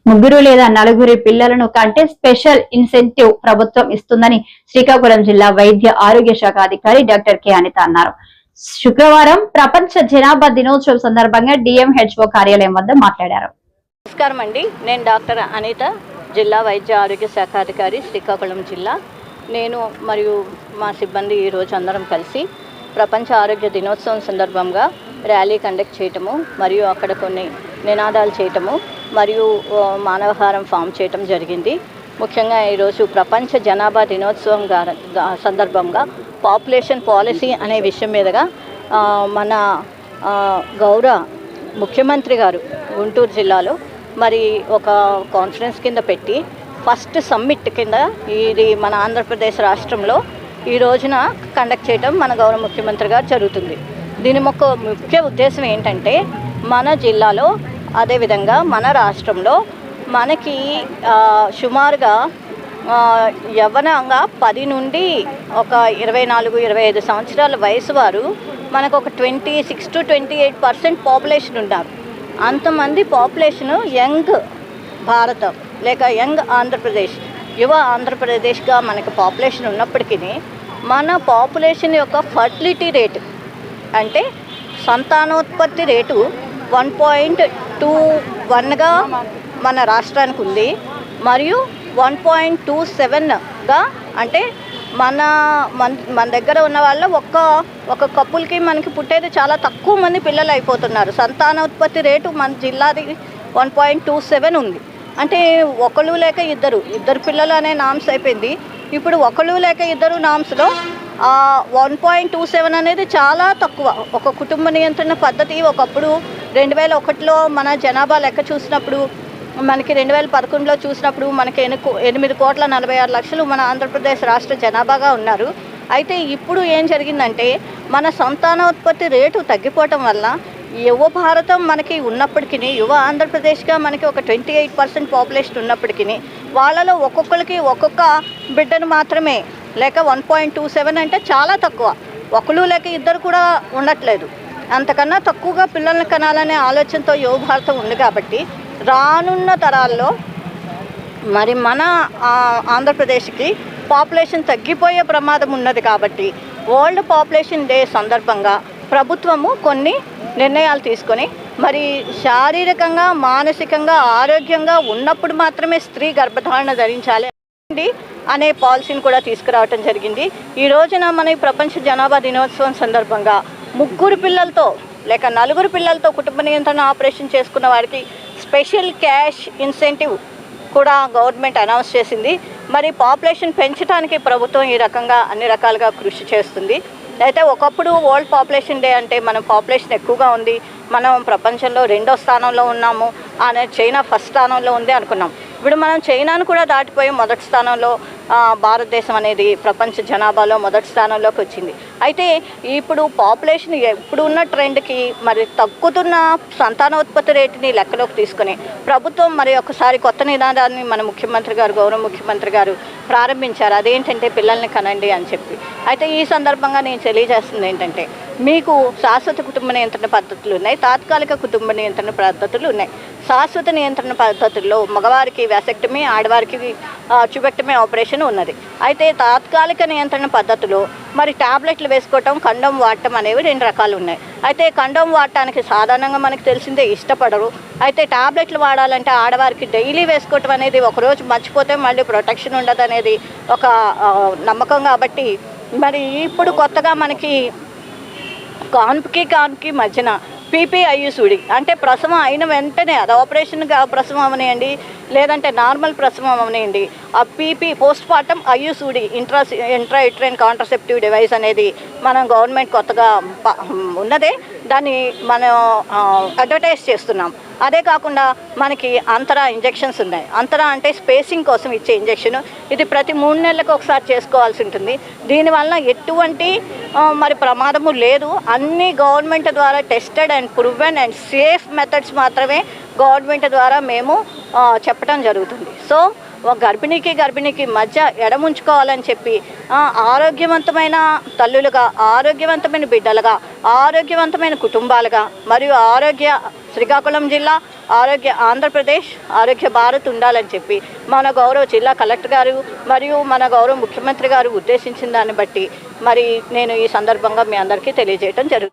ముగ్గురు లేదా నలుగురి పిల్లలను కంటే స్పెషల్ ఇన్సెంటివ్ ప్రభుత్వం ఇస్తుందని శ్రీకాకుళం జిల్లా వైద్య ఆరోగ్య శాఖ అధికారి డాక్టర్ కె అనిత అన్నారు. శుక్రవారం ప్రపంచ జనాభా దినోత్సవం సందర్భంగా డిఎంహెచ్ఓ కార్యాలయం వద్ద మాట్లాడారు. నమస్కారం అండి, నేను డాక్టర్ అనిత, జిల్లా వైద్య ఆరోగ్య శాఖ అధికారి, శ్రీకాకుళం జిల్లా. నేను మరియు మా సిబ్బంది ఈరోజు అందరం కలిసి ప్రపంచ ఆరోగ్య దినోత్సవం సందర్భంగా ర్యాలీ కండక్ట్ చేయటము మరియు అక్కడ కొన్ని నినాదాలు చేయటము మరియు మానవహారం ఫామ్ చేయటం జరిగింది. ముఖ్యంగా ఈరోజు ప్రపంచ జనాభా దినోత్సవం సందర్భంగా పాపులేషన్ పాలసీ అనే విషయం మీదుగా మన గౌరవ ముఖ్యమంత్రి గారు గుంటూరు జిల్లాలో మరి ఒక కాన్ఫరెన్స్ కింద పెట్టి ఫస్ట్ సమ్మిట్ కింద ఇది మన ఆంధ్రప్రదేశ్ రాష్ట్రంలో ఈ రోజున కండక్ట్ చేయడం మన గౌరవ ముఖ్యమంత్రి గారు జరుగుతుంది. దీని ముఖ్య ఉద్దేశం ఏంటంటే మన జిల్లాలో అదేవిధంగా మన రాష్ట్రంలో మనకి సుమారుగా యవ్వనంగా 10 నుండి ఒక 24-25 సంవత్సరాల వయసు వారు మనకు ఒక 26 to 28% పాపులేషన్ ఉన్నారు. అంతమంది పాపులేషను యంగ్ భారతం లేక యంగ్ ఆంధ్రప్రదేశ్, యువ ఆంధ్రప్రదేశ్గా మనకు పాపులేషన్ ఉన్నప్పటికీ మన పాపులేషన్ యొక్క ఫర్టిలిటీ రేటు అంటే సంతానోత్పత్తి రేటు 1.21గా మన రాష్ట్రానికి ఉంది. మరియు 1.27గా అంటే మన దగ్గర ఉన్న వాళ్ళ ఒక కపుల్కి మనకి పుట్టేది చాలా తక్కువ మంది పిల్లలు అయిపోతున్నారు. సంతానోత్పత్తి రేటు మన జిల్లాది 1.27 ఉంది. అంటే ఒకళ్ళు లేక ఇద్దరు పిల్లలు అనే నామ్స్ అయిపోయింది. ఇప్పుడు ఒకళ్ళు లేక ఇద్దరు నామ్స్లో 1.27 అనేది చాలా తక్కువ. ఒక కుటుంబ నియంత్రణ పద్ధతి ఒకప్పుడు 2001లో మన జనాభా లెక్క చూసినప్పుడు, మనకి 2011లో చూసినప్పుడు మనకి 8,46,00,000 మన ఆంధ్రప్రదేశ్ రాష్ట్ర జనాభాగా ఉన్నారు. అయితే ఇప్పుడు ఏం జరిగిందంటే మన సంతానోత్పత్తి రేటు తగ్గిపోవటం వల్ల యువ భారతం మనకి ఉన్నప్పటికీ, యువ ఆంధ్రప్రదేశ్గా మనకి ఒక 28% పాపులేషన్ ఉన్నప్పటికీ వాళ్ళలో ఒక్కొక్కరికి ఒక్కొక్క బిడ్డను మాత్రమే లేక 1.27 అంటే చాలా తక్కువ. ఒకళ్ళు లేక ఇద్దరు కూడా ఉండట్లేదు. అంతకన్నా తక్కువగా పిల్లల్ని కనాలనే ఆలోచనతో యువ భారతం ఉంది. కాబట్టి రానున్న తరాల్లో మరి మన ఆంధ్రప్రదేశ్కి పాపులేషన్ తగ్గిపోయే ప్రమాదం ఉన్నది. కాబట్టి వరల్డ్ పాపులేషన్ డే సందర్భంగా ప్రభుత్వము కొన్ని నిర్ణయాలు తీసుకొని మరి శారీరకంగా మానసికంగా ఆరోగ్యంగా ఉన్నప్పుడు మాత్రమే స్త్రీ గర్భధారణ ధరించాలి అనే పాలసీని కూడా తీసుకురావటం జరిగింది. ఈ రోజున మన ప్రపంచ జనాభా దినోత్సవం సందర్భంగా 3 పిల్లలతో లేక 4 పిల్లలతో కుటుంబ నియంత్రణ ఆపరేషన్ చేసుకున్న వారికి స్పెషల్ క్యాష్ ఇన్సెంటివ్ కూడా గవర్నమెంట్ అనౌన్స్ చేసింది. మరి పాపులేషన్ పెంచడానికి ప్రభుత్వం ఈ రకంగా అన్ని రకాలుగా కృషి చేస్తుంది. అయితే ఒకప్పుడు వరల్డ్ పాపులేషన్ డే అంటే మనం పాపులేషన్ ఎక్కువగా ఉంది, మనం ప్రపంచంలో 2వ స్థానంలో ఉన్నాము, చైనా ఫస్ట్ స్థానంలో ఉంది అనుకున్నాం. ఇప్పుడు మనం చైనాను కూడా దాటిపోయి మొదటి స్థానంలో భారతదేశం అనేది ప్రపంచ జనాభాలో మొదటి స్థానంలోకి వచ్చింది. అయితే ఇప్పుడు పాపులేషన్ ఇప్పుడు ఉన్న ట్రెండ్కి మరి తగ్గుతున్న సంతానోత్పత్తి రేటుని లెక్కలోకి తీసుకుని ప్రభుత్వం మరి ఒకసారి కొత్త నినాదాన్ని మన ముఖ్యమంత్రి గారు, గౌరవ ముఖ్యమంత్రి గారు ప్రారంభించారు. అదేంటంటే పిల్లల్ని కనండి అని చెప్పి. అయితే ఈ సందర్భంగా నేను తెలియజేస్తుంది ఏంటంటే మీకు శాశ్వత కుటుంబ నియంత్రణ పద్ధతులు ఉన్నాయి, తాత్కాలిక కుటుంబ నియంత్రణ పద్ధతులు ఉన్నాయి. శాశ్వత నియంత్రణ పద్ధతుల్లో మగవారికి వ్యాసెక్టమీ, ఆడవారికి ట్యూబెక్టమీ ఆపరేషన్ ఉన్నది. అయితే తాత్కాలిక నియంత్రణ పద్ధతిలో మరి ట్యాబ్లెట్లు వేసుకోవటం, కండోమ్ వాడటం అనేవి 2 రకాలు ఉన్నాయి. అయితే కండోమ్ వాడటానికి సాధారణంగా మనకు తెలిసిందే ఇష్టపడరు. అయితే ట్యాబ్లెట్లు వాడాలంటే ఆడవారికి డైలీ వేసుకోవటం అనేది ఒకరోజు మర్చిపోతే మళ్ళీ ప్రొటెక్షన్ ఉండదు అనేది ఒక నమ్మకం. కాబట్టి మరి ఇప్పుడు కొత్తగా మనకి కాన్పుకి మధ్యన పీపీఐయుసూడి అంటే ప్రసవం అయిన వెంటనే అది ఆపరేషన్గా ప్రసవం అవనియండి లేదంటే నార్మల్ ప్రసవం అవనియండి, ఆ post partum IUCD intra uterine contraceptive device అనేది మనం గవర్నమెంట్ కొత్తగా ఉన్నదే, దాన్ని మనం అడ్వర్టైజ్ చేస్తున్నాం. అదే కాకుండా మనకి అంతరా ఇంజెక్షన్స్ ఉన్నాయి. అంతరా అంటే స్పేసింగ్ కోసం ఇచ్చే ఇంజెక్షన్. ఇది ప్రతి 3 నెలలకు ఒకసారి చేసుకోవాల్సి ఉంటుంది. దీనివల్ల ఎటువంటి మరి ప్రమాదము లేదు. అన్ని గవర్నమెంట్ ద్వారా tested and proven and safe methods మాత్రమే గవర్నమెంట్ ద్వారా మేము చెప్పడం జరుగుతుంది. సో ఒక గర్భిణికి మధ్య ఎడముంచుకోవాలని చెప్పి ఆరోగ్యవంతమైన తల్లులుగా, ఆరోగ్యవంతమైన బిడ్డలుగా, ఆరోగ్యవంతమైన కుటుంబాలుగా మరియు శ్రీకాకుళం జిల్లా ఆంధ్రప్రదేశ్ ఆరోగ్య భారత్ ఉండాలని చెప్పి మన గౌరవ జిల్లా కలెక్టర్ గారు మరియు మన గౌరవ ముఖ్యమంత్రి గారు ఉద్దేశించిన దాన్ని బట్టి మరి నేను ఈ సందర్భంగా మీ అందరికీ తెలియజేయడం జరుగుతుంది.